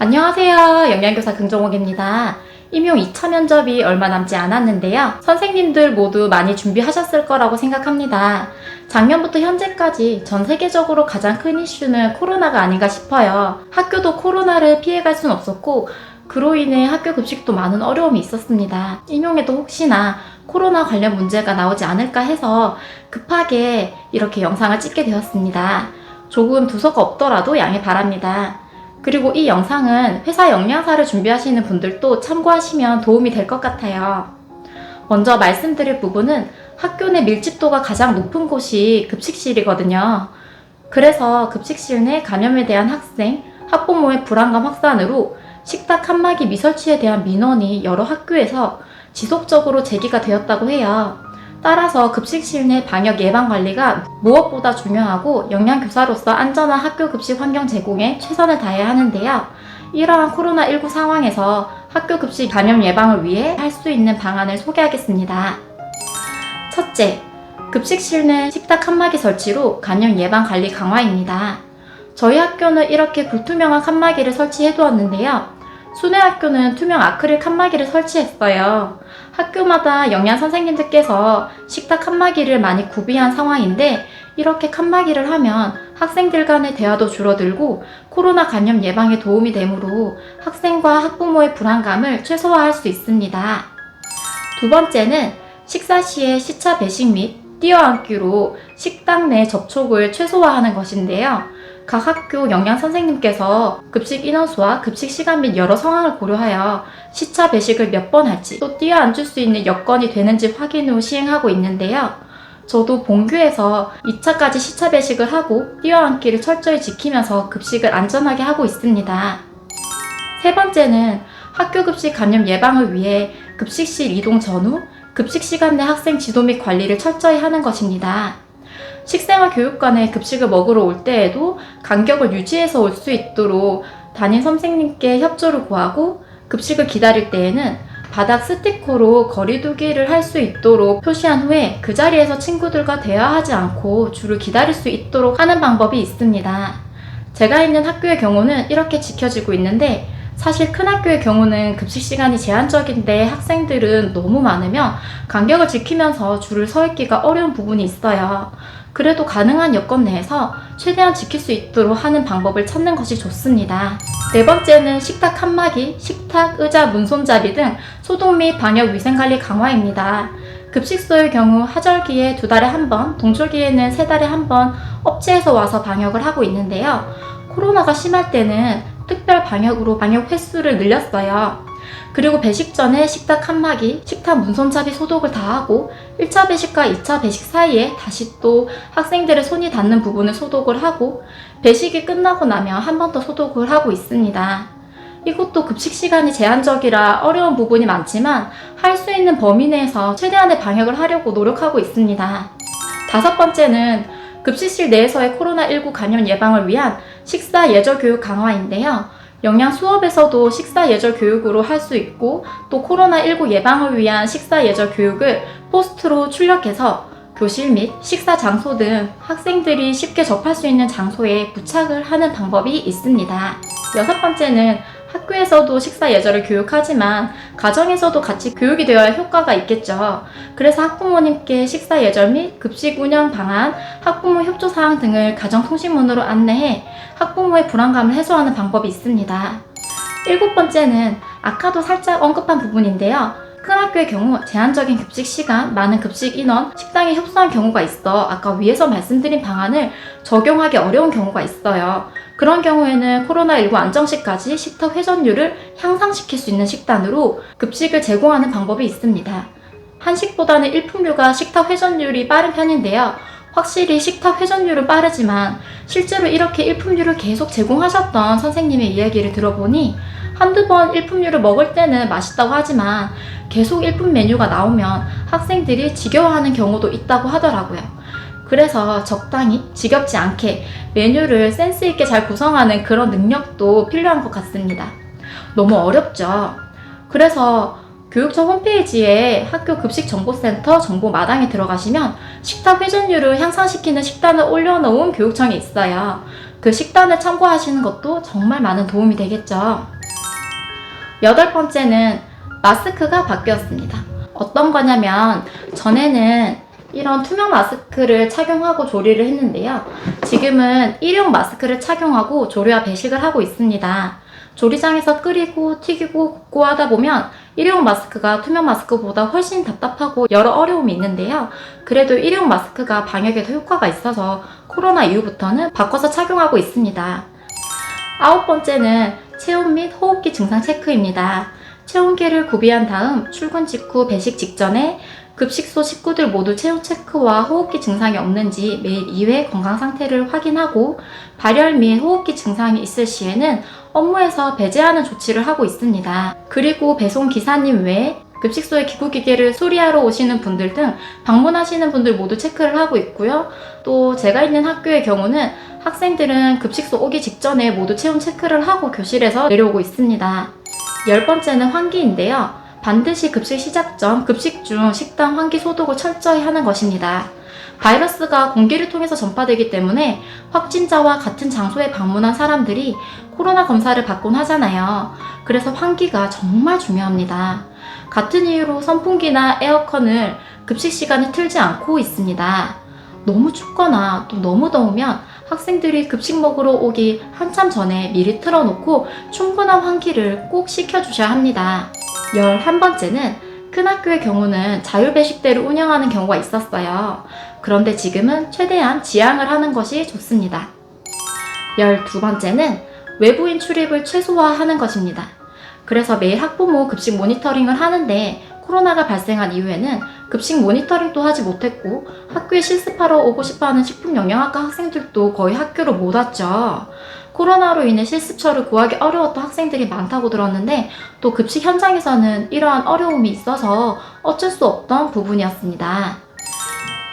안녕하세요. 영양교사 긍정옥입니다. 임용 2차 면접이 얼마 남지 않았는데요. 선생님들 모두 많이 준비하셨을 거라고 생각합니다. 작년부터 현재까지 전 세계적으로 가장 큰 이슈는 코로나가 아닌가 싶어요. 학교도 코로나를 피해갈 순 없었고 그로 인해 학교 급식도 많은 어려움이 있었습니다. 임용에도 혹시나 코로나 관련 문제가 나오지 않을까 해서 급하게 이렇게 영상을 찍게 되었습니다. 조금 두서가 없더라도 양해 바랍니다. 그리고 이 영상은 회사 영양사를 준비하시는 분들도 참고하시면 도움이 될 것 같아요. 먼저 말씀드릴 부분은 학교 내 밀집도가 가장 높은 곳이 급식실이거든요. 그래서 급식실 내 감염에 대한 학생, 학부모의 불안감 확산으로 식탁 칸막이 미설치에 대한 민원이 여러 학교에서 지속적으로 제기가 되었다고 해요. 따라서 급식실 내 방역 예방 관리가 무엇보다 중요하고 영양교사로서 안전한 학교 급식 환경 제공에 최선을 다해야 하는데요. 이러한 코로나19 상황에서 학교 급식 감염 예방을 위해 할 수 있는 방안을 소개하겠습니다. 첫째, 급식실 내 식탁 칸막이 설치로 감염 예방 관리 강화입니다. 저희 학교는 이렇게 불투명한 칸막이를 설치해 두었는데요. 순회학교는 투명 아크릴 칸막이를 설치했어요. 학교마다 영양 선생님들께서 식탁 칸막이를 많이 구비한 상황인데 이렇게 칸막이를 하면 학생들 간의 대화도 줄어들고 코로나 감염 예방에 도움이 되므로 학생과 학부모의 불안감을 최소화할 수 있습니다. 두 번째는 식사 시에 시차 배식 및 뛰어앉기로 식당 내 접촉을 최소화하는 것인데요. 각 학교 영양 선생님께서 급식 인원수와 급식 시간 및 여러 상황을 고려하여 시차 배식을 몇 번 할지 또 뛰어앉을 수 있는 여건이 되는지 확인 후 시행하고 있는데요. 저도 본교에서 2차까지 시차 배식을 하고 뛰어앉기를 철저히 지키면서 급식을 안전하게 하고 있습니다. 세 번째는 학교 급식 감염 예방을 위해 급식실 이동 전후 급식 시간 내 학생 지도 및 관리를 철저히 하는 것입니다. 식생활 교육관에 급식을 먹으러 올 때에도 간격을 유지해서 올 수 있도록 담임 선생님께 협조를 구하고 급식을 기다릴 때에는 바닥 스티커로 거리두기를 할 수 있도록 표시한 후에 그 자리에서 친구들과 대화하지 않고 줄을 기다릴 수 있도록 하는 방법이 있습니다. 제가 있는 학교의 경우는 이렇게 지켜지고 있는데 사실 큰 학교의 경우는 급식 시간이 제한적인데 학생들은 너무 많으면 간격을 지키면서 줄을 서 있기가 어려운 부분이 있어요. 그래도 가능한 여건 내에서 최대한 지킬 수 있도록 하는 방법을 찾는 것이 좋습니다. 네 번째는 식탁 칸막이, 식탁, 의자, 문손잡이 등 소독 및 방역 위생관리 강화입니다. 급식소의 경우 하절기에 2달에 한 번, 동절기에는 3달에 한 번 업체에서 와서 방역을 하고 있는데요. 코로나가 심할 때는 특별 방역으로 방역 횟수를 늘렸어요. 그리고 배식 전에 식탁 칸막이, 식탁 문손잡이 소독을 다 하고 1차 배식과 2차 배식 사이에 다시 또 학생들의 손이 닿는 부분을 소독을 하고 배식이 끝나고 나면 한 번 더 소독을 하고 있습니다. 이것도 급식 시간이 제한적이라 어려운 부분이 많지만 할 수 있는 범위 내에서 최대한의 방역을 하려고 노력하고 있습니다. 다섯 번째는 급식실 내에서의 코로나19 감염 예방을 위한 식사 예절 교육 강화인데요. 영양 수업에서도 식사 예절 교육으로 할 수 있고 또 코로나19 예방을 위한 식사 예절 교육을 포스트로 출력해서 교실 및 식사 장소 등 학생들이 쉽게 접할 수 있는 장소에 부착을 하는 방법이 있습니다. 여섯 번째는 학교에서도 식사 예절을 교육하지만 가정에서도 같이 교육이 되어야 효과가 있겠죠. 그래서 학부모님께 식사 예절 및 급식 운영 방안, 학부모 협조 사항 등을 가정통신문으로 안내해 학부모의 불안감을 해소하는 방법이 있습니다. 일곱 번째는 아까도 살짝 언급한 부분인데요. 큰 학교의 경우 제한적인 급식 시간, 많은 급식 인원, 식당에 협소한 경우가 있어 아까 위에서 말씀드린 방안을 적용하기 어려운 경우가 있어요. 그런 경우에는 코로나19 안정시까지 식탁 회전율을 향상시킬 수 있는 식단으로 급식을 제공하는 방법이 있습니다. 한식보다는 일품류가 식탁 회전율이 빠른 편인데요. 확실히 식탁 회전율은 빠르지만 실제로 이렇게 일품류를 계속 제공하셨던 선생님의 이야기를 들어보니 한두 번 일품류를 먹을 때는 맛있다고 하지만 계속 일품 메뉴가 나오면 학생들이 지겨워하는 경우도 있다고 하더라고요. 그래서 적당히 지겹지 않게 메뉴를 센스 있게 잘 구성하는 그런 능력도 필요한 것 같습니다. 너무 어렵죠? 그래서 교육청 홈페이지에 학교 급식정보센터 정보마당에 들어가시면 식탁 회전율을 향상시키는 식단을 올려놓은 교육청이 있어요. 그 식단을 참고하시는 것도 정말 많은 도움이 되겠죠. 8번째는 마스크가 바뀌었습니다. 어떤 거냐면 전에는 이런 투명 마스크를 착용하고 조리를 했는데요. 지금은 일용 마스크를 착용하고 조리와 배식을 하고 있습니다. 조리장에서 끓이고 튀기고 굽고 하다 보면 일용 마스크가 투명 마스크보다 훨씬 답답하고 여러 어려움이 있는데요. 그래도 일용 마스크가 방역에도 효과가 있어서 코로나 이후부터는 바꿔서 착용하고 있습니다. 9번째는 체온 및 호흡기 증상 체크입니다. 체온계를 구비한 다음 출근 직후 배식 직전에 급식소 식구들 모두 체온 체크와 호흡기 증상이 없는지 매일 2회 건강 상태를 확인하고 발열 및 호흡기 증상이 있을 시에는 업무에서 배제하는 조치를 하고 있습니다. 그리고 배송 기사님 외에 급식소에 기구기계를 수리하러 오시는 분들 등 방문하시는 분들 모두 체크를 하고 있고요. 또 제가 있는 학교의 경우는 학생들은 급식소 오기 직전에 모두 체온 체크를 하고 교실에서 내려오고 있습니다. 10번째는 환기인데요. 반드시 급식 시작 전 급식 중 식당 환기 소독을 철저히 하는 것입니다. 바이러스가 공기를 통해서 전파되기 때문에 확진자와 같은 장소에 방문한 사람들이 코로나 검사를 받곤 하잖아요. 그래서 환기가 정말 중요합니다. 같은 이유로 선풍기나 에어컨을 급식 시간에 틀지 않고 있습니다. 너무 춥거나 또 너무 더우면 학생들이 급식 먹으러 오기 한참 전에 미리 틀어놓고 충분한 환기를 꼭 시켜주셔야 합니다. 11번째는 큰 학교의 경우는 자율배식대를 운영하는 경우가 있었어요. 그런데 지금은 최대한 지양을 하는 것이 좋습니다. 12번째는 외부인 출입을 최소화하는 것입니다. 그래서 매일 학부모 급식 모니터링을 하는데 코로나가 발생한 이후에는 급식 모니터링도 하지 못했고 학교에 실습하러 오고 싶어하는 식품영양학과 학생들도 거의 학교로 못 왔죠. 코로나로 인해 실습처를 구하기 어려웠던 학생들이 많다고 들었는데 또 급식 현장에서는 이러한 어려움이 있어서 어쩔 수 없던 부분이었습니다.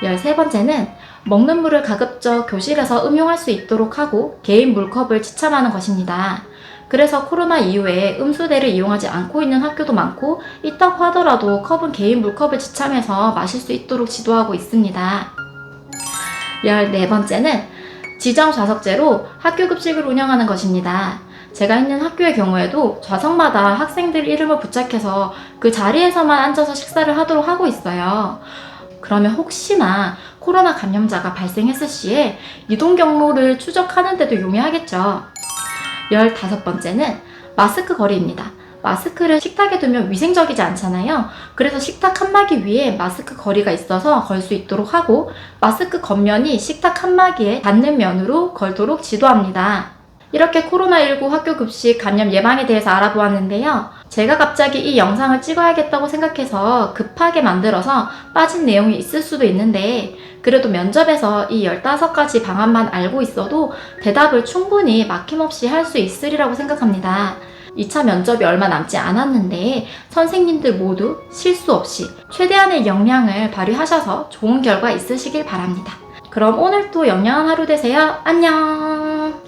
13번째는 먹는 물을 가급적 교실에서 음용할 수 있도록 하고 개인 물컵을 지참하는 것입니다. 그래서 코로나 이후에 음수대를 이용하지 않고 있는 학교도 많고 있다고 하더라도 컵은 개인 물컵을 지참해서 마실 수 있도록 지도하고 있습니다. 14번째는 지정 좌석제로 학교 급식을 운영하는 것입니다. 제가 있는 학교의 경우에도 좌석마다 학생들 이름을 부착해서 그 자리에서만 앉아서 식사를 하도록 하고 있어요. 그러면 혹시나 코로나 감염자가 발생했을 시에 이동 경로를 추적하는 데도 용이하겠죠. 15번째는 마스크 거리입니다. 마스크를 식탁에 두면 위생적이지 않잖아요. 그래서 식탁 칸막이 위에 마스크 거리가 있어서 걸 수 있도록 하고 마스크 겉면이 식탁 칸막이에 닿는 면으로 걸도록 지도합니다. 이렇게 코로나19 학교 급식 감염 예방에 대해서 알아보았는데요. 제가 갑자기 이 영상을 찍어야겠다고 생각해서 급하게 만들어서 빠진 내용이 있을 수도 있는데 그래도 면접에서 이 15가지 방안만 알고 있어도 대답을 충분히 막힘없이 할 수 있으리라고 생각합니다. 2차 면접이 얼마 남지 않았는데 선생님들 모두 실수 없이 최대한의 역량을 발휘하셔서 좋은 결과 있으시길 바랍니다. 그럼 오늘도 영양한 하루 되세요. 안녕!